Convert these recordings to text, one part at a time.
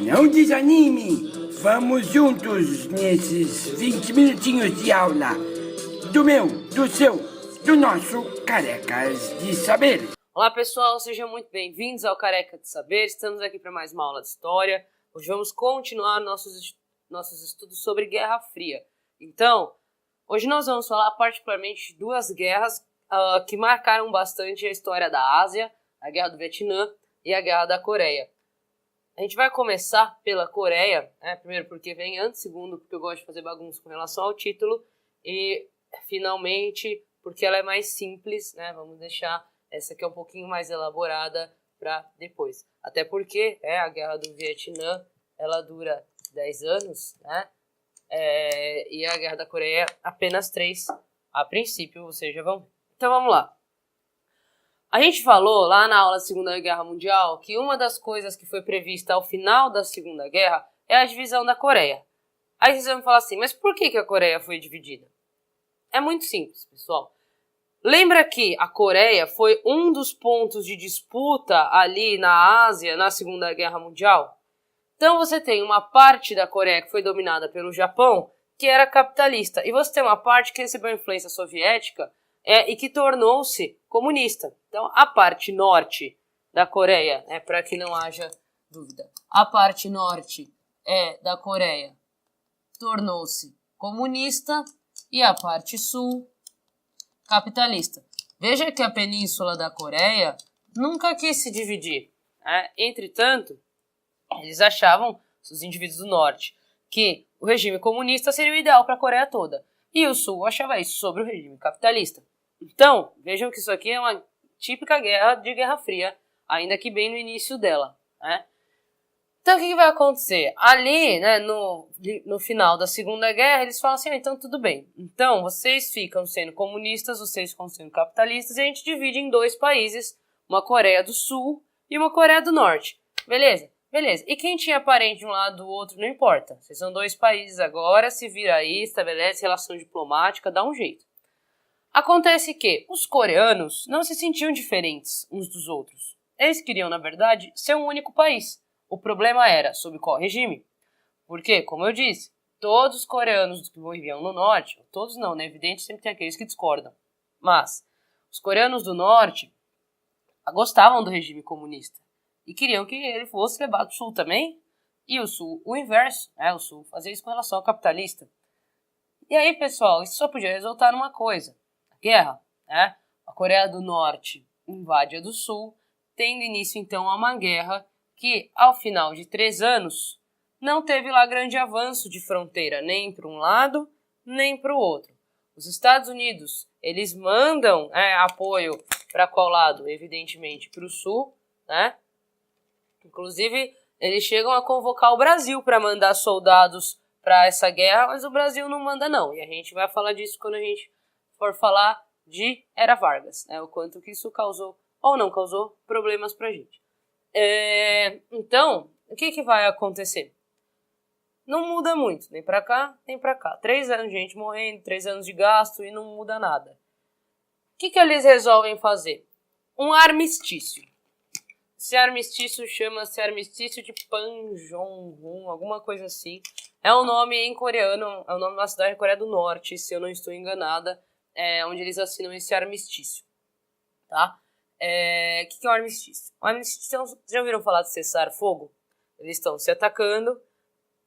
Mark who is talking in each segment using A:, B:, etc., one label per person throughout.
A: Não desanime! Vamos juntos nesses 20 minutinhos de aula do meu, do seu, do nosso Carecas de Saber.
B: Olá pessoal, sejam muito bem-vindos ao Careca de Saber. Estamos aqui para mais uma aula de História. Hoje vamos continuar nossos estudos sobre Guerra Fria. Então, hoje nós vamos falar particularmente de duas guerras que marcaram bastante a história da Ásia, a Guerra do Vietnã e a Guerra da Coreia. A gente vai começar pela Coreia, primeiro porque vem antes, segundo porque eu gosto de fazer bagunça com relação ao título e, finalmente, porque ela é mais simples, Vamos deixar essa aqui um pouquinho mais elaborada para depois. Até porque a Guerra do Vietnã, ela dura 10 anos, e a Guerra da Coreia apenas 3, a princípio, vocês já vão ver. Então vamos lá. A gente falou lá na aula da Segunda Guerra Mundial que uma das coisas que foi prevista ao final da Segunda Guerra é a divisão da Coreia. Aí vocês vão falar assim, mas por que a Coreia foi dividida? É muito simples, pessoal. Lembra que a Coreia foi um dos pontos de disputa ali na Ásia na Segunda Guerra Mundial? Então você tem uma parte da Coreia que foi dominada pelo Japão, que era capitalista, e você tem uma parte que recebeu influência soviética e que tornou-se comunista. Então a parte norte da Coreia, para que não haja dúvida, a parte norte da Coreia tornou-se comunista e a parte sul capitalista. Veja que a península da Coreia nunca quis se dividir. Entretanto, eles achavam, os indivíduos do norte, que o regime comunista seria o ideal para a Coreia toda. E o sul achava isso sobre o regime capitalista. Então, vejam que isso aqui é uma típica guerra de Guerra Fria, ainda que bem no início dela. Então, o que vai acontecer? Ali, no final da Segunda Guerra, eles falam assim, então tudo bem. Então, vocês ficam sendo comunistas, vocês ficam sendo capitalistas, e a gente divide em dois países, uma Coreia do Sul e uma Coreia do Norte. Beleza? Beleza. E quem tinha parente de um lado do outro, não importa. Vocês são dois países agora, se vira aí, estabelece relação diplomática, dá um jeito. Acontece que os coreanos não se sentiam diferentes uns dos outros. Eles queriam, na verdade, ser um único país. O problema era sob qual regime? Porque, como eu disse, todos os coreanos que viviam no norte, todos não, Evidente, sempre tem aqueles que discordam. Mas os coreanos do norte gostavam do regime comunista e queriam que ele fosse levado para o sul também. E o sul, o inverso, o sul fazia isso com relação ao capitalista. E aí, pessoal, isso só podia resultar numa coisa. Guerra, A Coreia do Norte invade a do Sul, tendo início então a uma guerra que, ao final de 3 anos, não teve lá grande avanço de fronteira, nem para um lado, nem para o outro. Os Estados Unidos, eles mandam apoio para qual lado? Evidentemente para o Sul, Inclusive, eles chegam a convocar o Brasil para mandar soldados para essa guerra, mas o Brasil não manda não, e a gente vai falar disso quando a gente for falar de Era Vargas, o quanto que isso causou ou não causou problemas pra gente. Então, o que vai acontecer? Não muda muito, nem pra cá, nem pra cá. 3 anos de gente morrendo, 3 anos de gasto e não muda nada. O que eles resolvem fazer? Um armistício. Esse armistício chama-se armistício de Panmunjom, alguma coisa assim. É um nome em coreano, é o nome da cidade da Coreia do Norte, se eu não estou enganada. Onde eles assinam esse armistício, tá? O que é o armistício? O armistício, vocês já ouviram falar de cessar-fogo? Eles estão se atacando,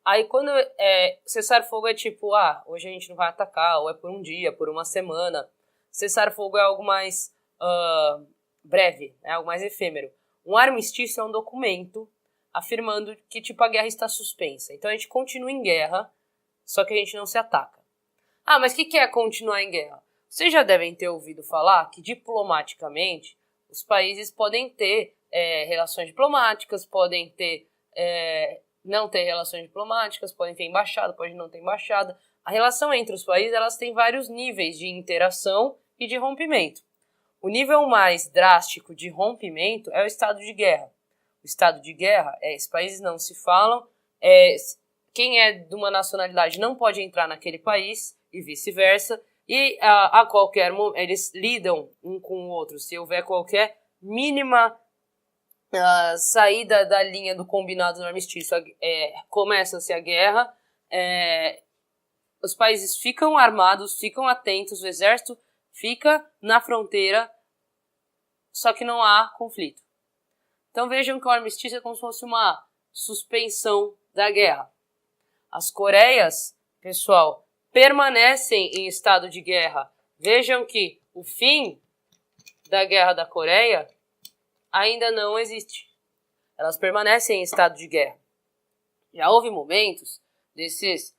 B: aí quando cessar-fogo é tipo, hoje a gente não vai atacar, ou é por um dia, por uma semana. Cessar-fogo é algo mais breve, algo mais efêmero. Um armistício é um documento afirmando que a guerra está suspensa. Então a gente continua em guerra, só que a gente não se ataca. Mas o que é continuar em guerra? Vocês já devem ter ouvido falar que, diplomaticamente, os países podem ter relações diplomáticas, podem ter não ter relações diplomáticas, podem ter embaixada, pode não ter embaixada. A relação entre os países elas têm vários níveis de interação e de rompimento. O nível mais drástico de rompimento é o estado de guerra. O estado de guerra esses países não se falam, quem é de uma nacionalidade não pode entrar naquele país e vice-versa. E a qualquer momento eles lidam um com o outro. Se houver qualquer mínima a saída da linha do combinado no armistício, começa-se a guerra, os países ficam armados, ficam atentos, o exército fica na fronteira, só que não há conflito. Então vejam que o armistício é como se fosse uma suspensão da guerra. As Coreias, pessoal, permanecem em estado de guerra. Vejam que o fim da Guerra da Coreia ainda não existe. Elas permanecem em estado de guerra. Já houve momentos desses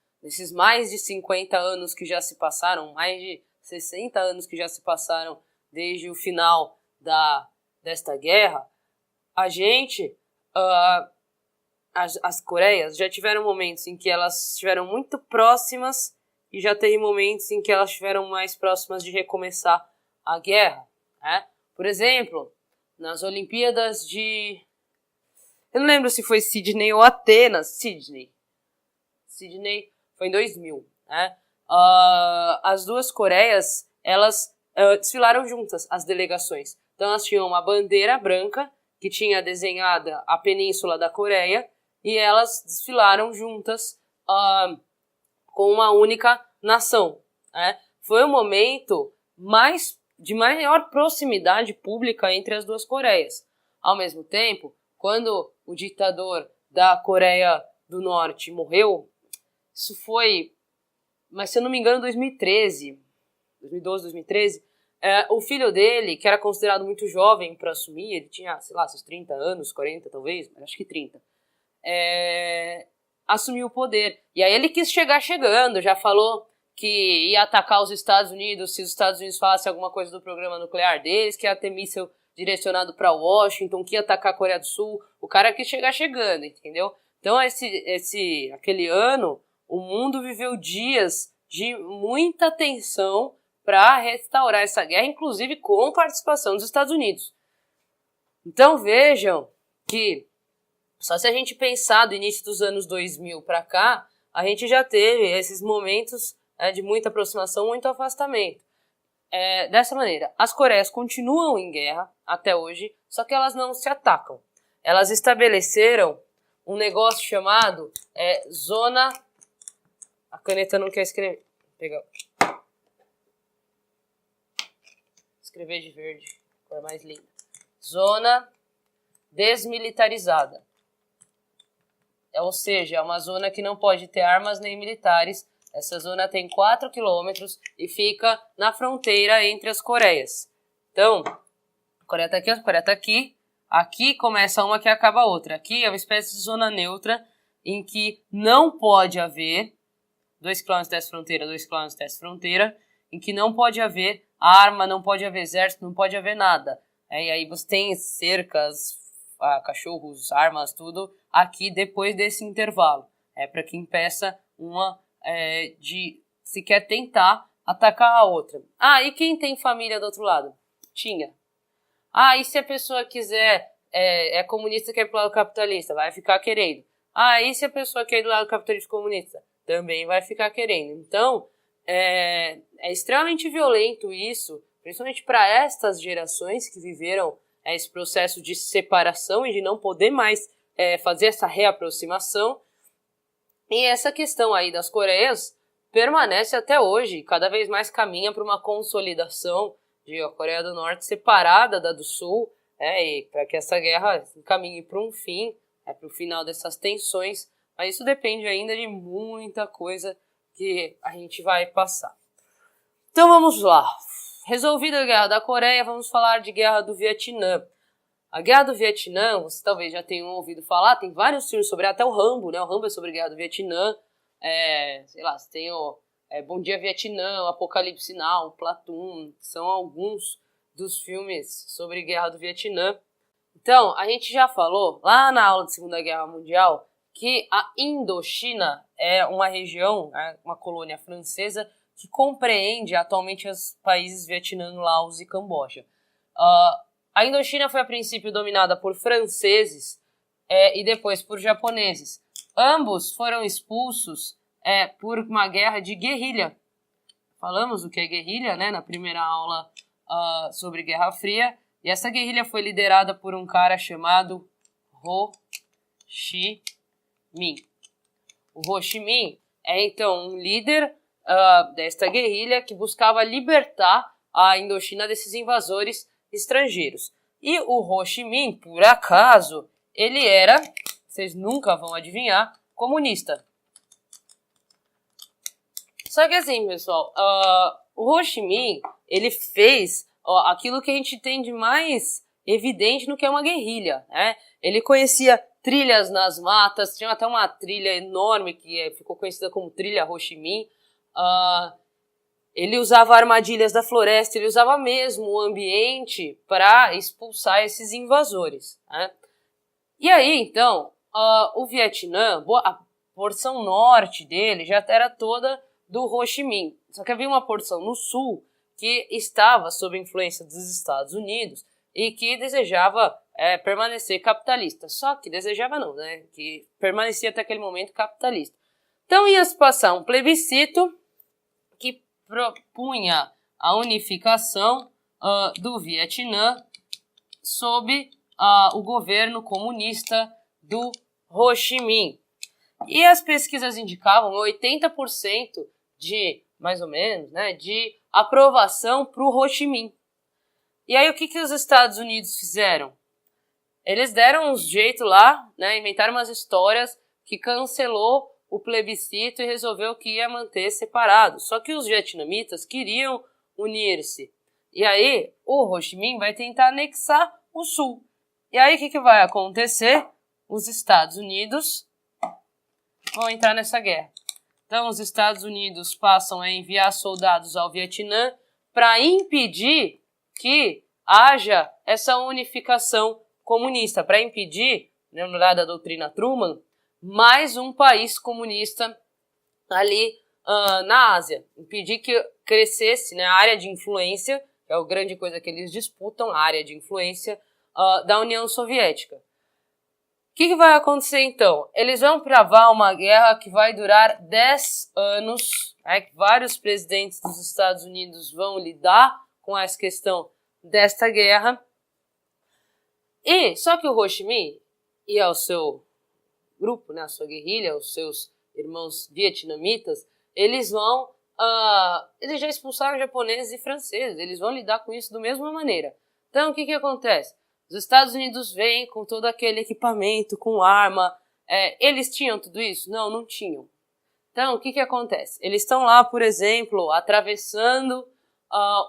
B: mais de 50 anos que já se passaram, mais de 60 anos que já se passaram desde o final desta guerra, as Coreias já tiveram momentos em que elas estiveram muito próximas e já teve momentos em que elas estiveram mais próximas de recomeçar a guerra, né? Por exemplo, nas Olimpíadas de... Eu não lembro se foi Sydney ou Atenas. Sydney foi em 2000, né? As duas Coreias, elas desfilaram juntas, as delegações. Então elas tinham uma bandeira branca que tinha desenhada a Península da Coreia e elas desfilaram juntas com uma única nação, né? Foi um momento de maior proximidade pública entre as duas Coreias. Ao mesmo tempo, quando o ditador da Coreia do Norte morreu, isso foi, mas se eu não me engano, 2012, 2013, o filho dele, que era considerado muito jovem para assumir, ele tinha, sei lá, seus 30 anos, 40 talvez, mas acho que 30, assumiu o poder. E aí ele quis chegar chegando, já falou que ia atacar os Estados Unidos se os Estados Unidos falassem alguma coisa do programa nuclear deles, que ia ter míssil direcionado para Washington, que ia atacar a Coreia do Sul. O cara quis chegar chegando, entendeu? Então, aquele ano, o mundo viveu dias de muita tensão para restaurar essa guerra, inclusive com participação dos Estados Unidos. Então, vejam que só se a gente pensar do início dos anos 2000 para cá, a gente já teve esses momentos de muita aproximação, muito afastamento. Dessa maneira, as Coreias continuam em guerra até hoje, só que elas não se atacam. Elas estabeleceram um negócio chamado zona... A caneta não quer escrever. Pegar. Escrever de verde, cor mais linda. Zona desmilitarizada. Ou seja, é uma zona que não pode ter armas nem militares. Essa zona tem 4 quilômetros e fica na fronteira entre as Coreias. Então, a Coreia tá aqui, a Coreia tá aqui. Aqui começa uma que acaba a outra. Aqui é uma espécie de zona neutra em que não pode haver 2 km dessa fronteira, 2 km dessa fronteira, em que não pode haver arma, não pode haver exército, não pode haver nada. E aí você tem cercas, cachorros, armas, tudo aqui depois desse intervalo. Para que impeça uma de sequer tentar atacar a outra. E quem tem família do outro lado? Tinha. E se a pessoa quiser, é comunista e quer ir pro lado capitalista? Vai ficar querendo. E se a pessoa quer ir do lado capitalista comunista? Também vai ficar querendo. Então, é extremamente violento isso, principalmente para estas gerações que viveram esse processo de separação e de não poder mais fazer essa reaproximação. E essa questão aí das Coreias permanece até hoje, cada vez mais caminha para uma consolidação de a Coreia do Norte separada da do Sul, e para que essa guerra caminhe para um fim, para o final dessas tensões, mas isso depende ainda de muita coisa que a gente vai passar. Então vamos lá. Resolvida a Guerra da Coreia, vamos falar de Guerra do Vietnã. A Guerra do Vietnã, vocês talvez já tenham ouvido falar, tem vários filmes sobre, até o Rambo, né? O Rambo é sobre a Guerra do Vietnã. Sei lá, você tem o Bom Dia Vietnã, o Apocalipse Now, o Platoon, que são alguns dos filmes sobre a Guerra do Vietnã. Então, a gente já falou, lá na aula de Segunda Guerra Mundial, que a Indochina é uma região, uma colônia francesa, que compreende atualmente os países Vietnã, Laos e Camboja. A Indochina foi a princípio dominada por franceses e depois por japoneses. Ambos foram expulsos por uma guerra de guerrilha. Falamos o que é guerrilha, né, na primeira aula sobre Guerra Fria. E essa guerrilha foi liderada por um cara chamado Ho Chi Minh. O Ho Chi Minh é, então, um líder desta guerrilha que buscava libertar a Indochina desses invasores estrangeiros. E o Ho Chi Minh, por acaso, ele era, vocês nunca vão adivinhar, comunista. Só que assim, pessoal, o Ho Chi Minh, ele fez aquilo que a gente tem de mais evidente no que é uma guerrilha, né? Ele conhecia trilhas nas matas, tinha até uma trilha enorme que ficou conhecida como Trilha Ho Chi Minh. Ele usava armadilhas da floresta, ele usava mesmo o ambiente para expulsar esses invasores, né? E aí, então, o Vietnã, a porção norte dele já era toda do Ho Chi Minh. Só que havia uma porção no sul que estava sob influência dos Estados Unidos e que desejava permanecer capitalista. Só que desejava não, né? Que permanecia até aquele momento capitalista. Então ia se passar um plebiscito que propunha a unificação do Vietnã sob o governo comunista do Ho Chi Minh. E as pesquisas indicavam 80% de, mais ou menos, né, de aprovação para o Ho Chi Minh. E aí o que os Estados Unidos fizeram? Eles deram um jeito lá, né, inventaram umas histórias que cancelou o plebiscito e resolveu que ia manter separado. Só que os vietnamitas queriam unir-se. E aí o Ho Chi Minh vai tentar anexar o sul. E aí o que vai acontecer? Os Estados Unidos vão entrar nessa guerra. Então os Estados Unidos passam a enviar soldados ao Vietnã para impedir que haja essa unificação comunista, para impedir, lembrar da doutrina Truman, mais um país comunista ali na Ásia. Impedir que crescesse, né, a área de influência, que é a grande coisa que eles disputam, a área de influência da União Soviética. O que vai acontecer então? Eles vão travar uma guerra que vai durar 10 anos, né, que vários presidentes dos Estados Unidos vão lidar com essa questão desta guerra. E só que o Ho Chi Minh e ao seu grupo, né, a sua guerrilha, os seus irmãos vietnamitas, eles já expulsaram japoneses e franceses, eles vão lidar com isso da mesma maneira. Então o que acontece? Os Estados Unidos vêm com todo aquele equipamento, com arma. Eles tinham tudo isso? Não, não tinham. Então, o que acontece? Eles estão lá, por exemplo, atravessando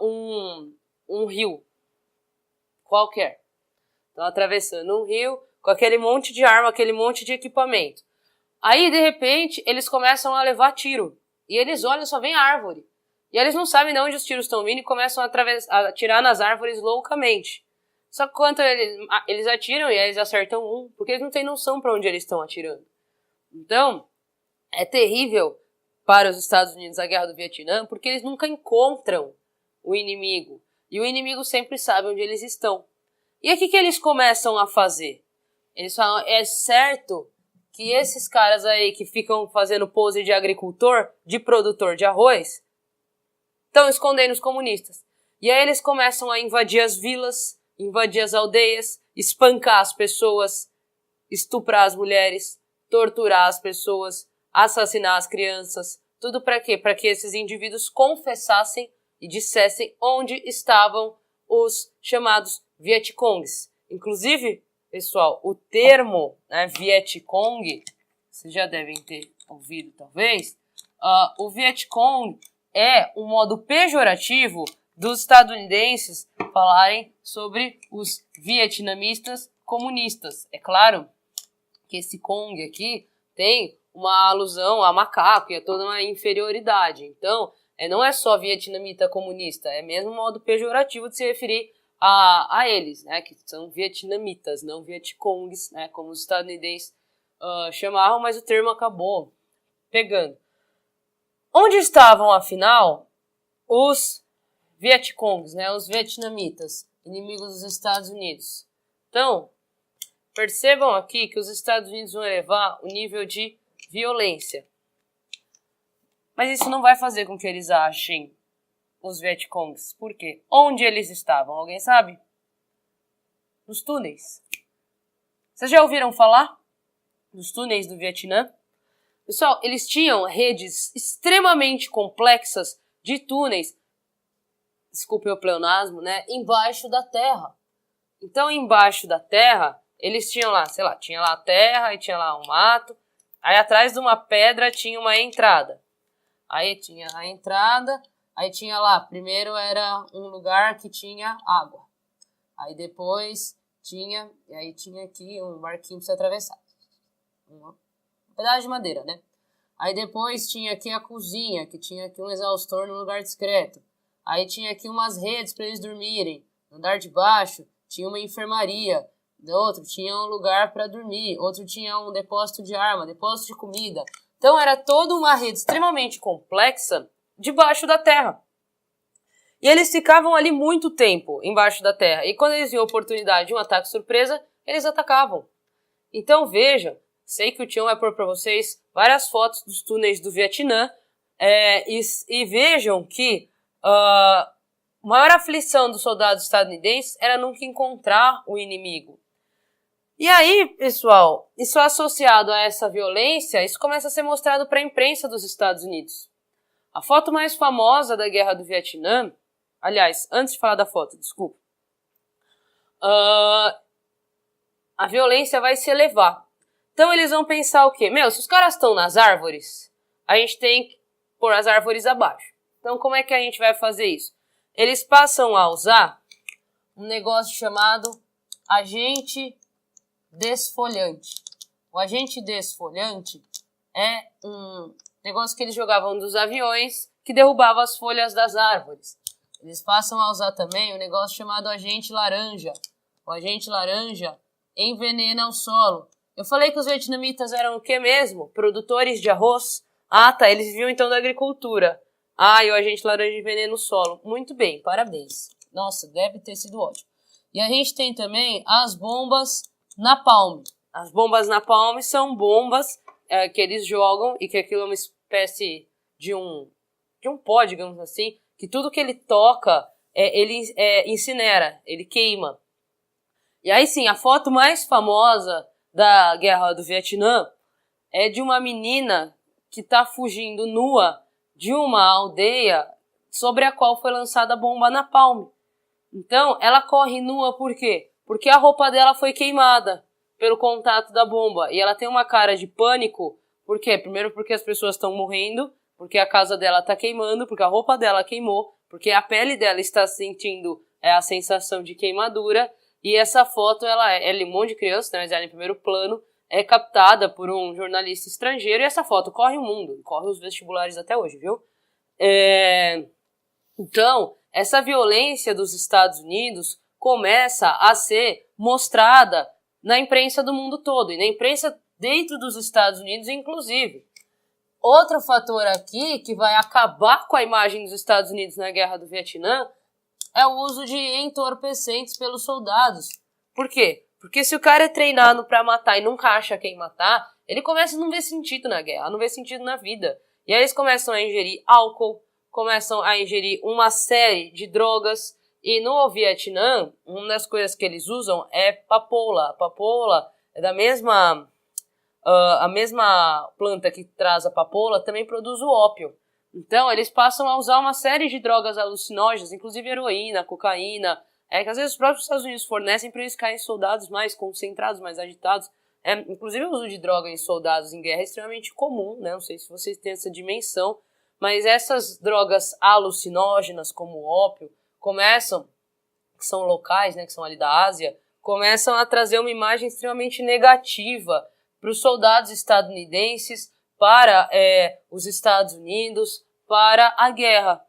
B: um rio qualquer. Estão atravessando um rio com aquele monte de arma, aquele monte de equipamento. Aí, de repente, eles começam a levar tiro. E eles olham, só vem árvore. E eles não sabem de onde os tiros estão vindo e começam a atirar nas árvores loucamente. Só que quando eles atiram e eles acertam um, porque eles não têm noção para onde eles estão atirando. Então, é terrível para os Estados Unidos a guerra do Vietnã, porque eles nunca encontram o inimigo. E o inimigo sempre sabe onde eles estão. E o que eles começam a fazer? Eles falam, é certo que esses caras aí que ficam fazendo pose de agricultor, de produtor de arroz, estão escondendo os comunistas. E aí eles começam a invadir as vilas, invadir as aldeias, espancar as pessoas, estuprar as mulheres, torturar as pessoas, assassinar as crianças. Tudo para quê? Para que esses indivíduos confessassem e dissessem onde estavam os chamados Vietcongs. Inclusive, pessoal, o termo, né, Vietcong, vocês já devem ter ouvido talvez, o Vietcong é um modo pejorativo dos estadunidenses falarem sobre os vietnamistas comunistas. É claro que esse Kong aqui tem uma alusão a macaco e a toda uma inferioridade. Então, não é só vietnamita comunista, é mesmo um modo pejorativo de se referir a eles, né, que são vietnamitas, não vietcongs, né, como os estadunidenses chamavam, mas o termo acabou pegando. Onde estavam, afinal, os Vietcongs, né, os vietnamitas, inimigos dos Estados Unidos? Então, percebam aqui que os Estados Unidos vão elevar o nível de violência. Mas isso não vai fazer com que eles achem os Vietcongs. Por quê? Onde eles estavam? Alguém sabe? nos túneis. Vocês já ouviram falar dos túneis do Vietnã? Pessoal, eles tinham redes extremamente complexas de túneis, desculpe o pleonasmo, né, embaixo da terra. Então, embaixo da terra, eles tinham lá, sei lá, tinha lá a terra e tinha lá um mato, aí atrás de uma pedra tinha uma entrada. Aí tinha a entrada, aí tinha lá, primeiro era um lugar que tinha água. Aí depois tinha aqui um barquinho para você atravessar. Um pedaço de madeira, né? Aí depois tinha aqui a cozinha, que tinha aqui um exaustor num lugar discreto. Aí tinha aqui umas redes para eles dormirem. No andar de baixo tinha uma enfermaria. Outro tinha um lugar para dormir. Outro tinha um depósito de arma, depósito de comida. Então era toda uma rede extremamente complexa debaixo da terra. E eles ficavam ali muito tempo embaixo da terra. E quando eles viam a oportunidade de um ataque surpresa, eles atacavam. Então vejam, sei que o Tião vai pôr para vocês várias fotos dos túneis do Vietnã. E vejam que a maior aflição dos soldados estadunidenses era nunca encontrar o inimigo. E aí, pessoal, isso associado a essa violência, isso começa a ser mostrado para a imprensa dos Estados Unidos. A foto mais famosa da Guerra do Vietnã, aliás, antes de falar da foto, desculpa, a violência vai se elevar. Então eles vão pensar o quê? Se os caras estão nas árvores, a gente tem que pôr as árvores abaixo. Então como é que a gente vai fazer isso? Eles passam a usar um negócio chamado agente desfolhante. O agente desfolhante é um negócio que eles jogavam dos aviões que derrubava as folhas das árvores. Eles passam a usar também um negócio chamado agente laranja. O agente laranja envenena o solo. Eu falei que os vietnamitas eram o que mesmo? Produtores de arroz? Ah, tá, eles viviam então da agricultura. Ah, e o agente laranja envenena o solo. Muito bem, parabéns. Nossa, deve ter sido ótimo. E a gente tem também as bombas napalm. As bombas napalm são bombas que eles jogam e que aquilo é uma espécie de um pó, digamos assim, que tudo que ele toca, ele incinera, ele queima. E aí sim, a foto mais famosa da Guerra do Vietnã é de uma menina que está fugindo nua de uma aldeia sobre a qual foi lançada a bomba napalm. Então, ela corre nua por quê? Porque a roupa dela foi queimada pelo contato da bomba. E ela tem uma cara de pânico. Por quê? Primeiro porque as pessoas estão morrendo, porque a casa dela está queimando, porque a roupa dela queimou, porque a pele dela está sentindo a sensação de queimadura. E essa foto, ela é um monte de criança, né, mas ela em primeiro plano, é captada por um jornalista estrangeiro, e essa foto corre o mundo, corre os vestibulares até hoje, viu? Então, essa violência dos Estados Unidos começa a ser mostrada na imprensa do mundo todo, e na imprensa dentro dos Estados Unidos, inclusive. Outro fator aqui que vai acabar com a imagem dos Estados Unidos na Guerra do Vietnã é o uso de entorpecentes pelos soldados. Por quê? Porque se o cara é treinado pra matar e nunca acha quem matar, ele começa a não ver sentido na guerra, não ver sentido na vida. E aí eles começam a ingerir álcool, começam a ingerir uma série de drogas. E no Vietnã, uma das coisas que eles usam é papoula. A papoula é da mesma... a mesma planta que traz a papoula também produz o ópio. Então, eles passam a usar uma série de drogas alucinógenas, inclusive heroína, cocaína, que às vezes os próprios Estados Unidos fornecem para eles ficarem soldados mais concentrados, mais agitados. Inclusive, o uso de droga em soldados em guerra é extremamente comum, né? Não sei se vocês têm essa dimensão, mas essas drogas alucinógenas, como o ópio, começam, que são locais, né, que são ali da Ásia, começam a trazer uma imagem extremamente negativa para os soldados estadunidenses, para os Estados Unidos, para a guerra.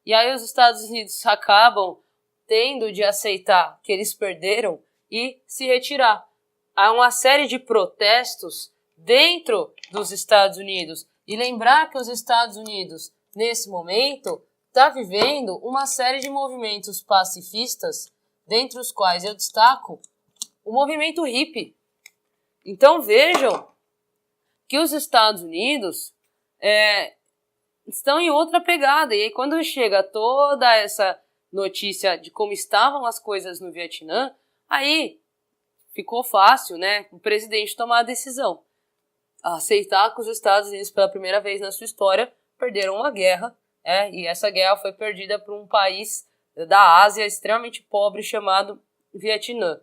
B: E aí os Estados Unidos acabam tendo de aceitar que eles perderam e se retirar. Há uma série de protestos dentro dos Estados Unidos. E lembrar que os Estados Unidos, nesse momento, está vivendo uma série de movimentos pacifistas, dentre os quais eu destaco o movimento hippie. Então vejam que os Estados Unidos estão em outra pegada. E aí quando chega toda essa notícia de como estavam as coisas no Vietnã, Aí ficou fácil, né, o presidente tomar a decisão, aceitar que os Estados Unidos, pela primeira vez na sua história, perderam uma guerra, e essa guerra foi perdida por um país da Ásia extremamente pobre chamado Vietnã.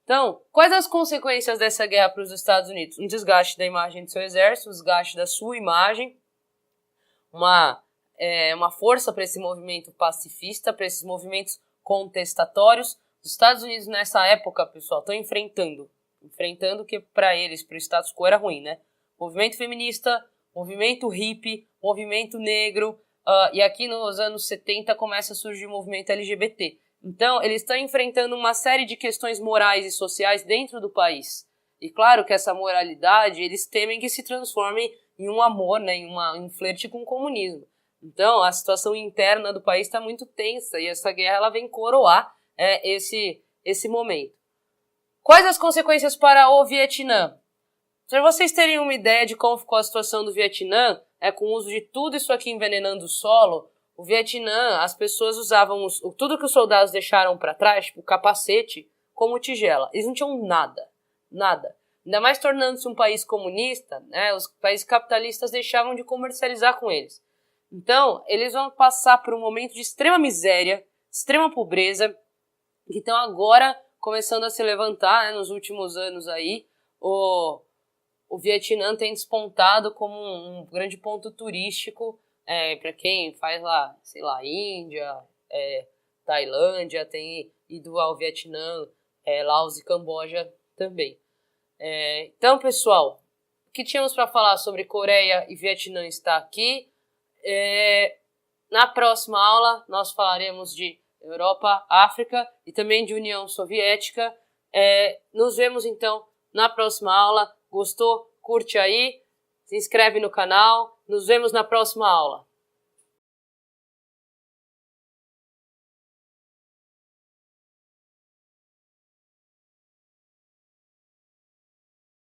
B: Então, quais as consequências dessa guerra para os Estados Unidos? Um desgaste da imagem do seu exército, um desgaste da sua imagem, uma força para esse movimento pacifista, para esses movimentos contestatórios. Os Estados Unidos nessa época, pessoal, estão enfrentando o que para eles, para o status quo era ruim, né? Movimento feminista, movimento hippie, movimento negro, e aqui nos anos 70 começa a surgir o movimento LGBT. Então, eles estão enfrentando uma série de questões morais e sociais dentro do país. E claro que essa moralidade, eles temem que se transforme em um amor, né, em um flerte com o comunismo. Então, a situação interna do país está muito tensa e essa guerra ela vem coroar esse momento. Quais as consequências para o Vietnã? Para vocês terem uma ideia de como ficou a situação do Vietnã, com o uso de tudo isso aqui envenenando o solo, o Vietnã, as pessoas usavam tudo que os soldados deixaram para trás, tipo o capacete, como tigela. Eles não tinham nada. Ainda mais tornando-se um país comunista, né, os países capitalistas deixavam de comercializar com eles. Então, eles vão passar por um momento de extrema miséria, extrema pobreza, que estão agora começando a se levantar, né, nos últimos anos aí. O Vietnã tem despontado como um grande ponto turístico para quem faz lá, sei lá, Índia, Tailândia, tem ido ao Vietnã, Laos e Camboja também. Então, pessoal, o que tínhamos para falar sobre Coreia e Vietnã está aqui. Na próxima aula, nós falaremos de Europa, África e também de União Soviética. Nos vemos, então, na próxima aula. Gostou? Curte aí, se inscreve no canal. Nos vemos na próxima aula.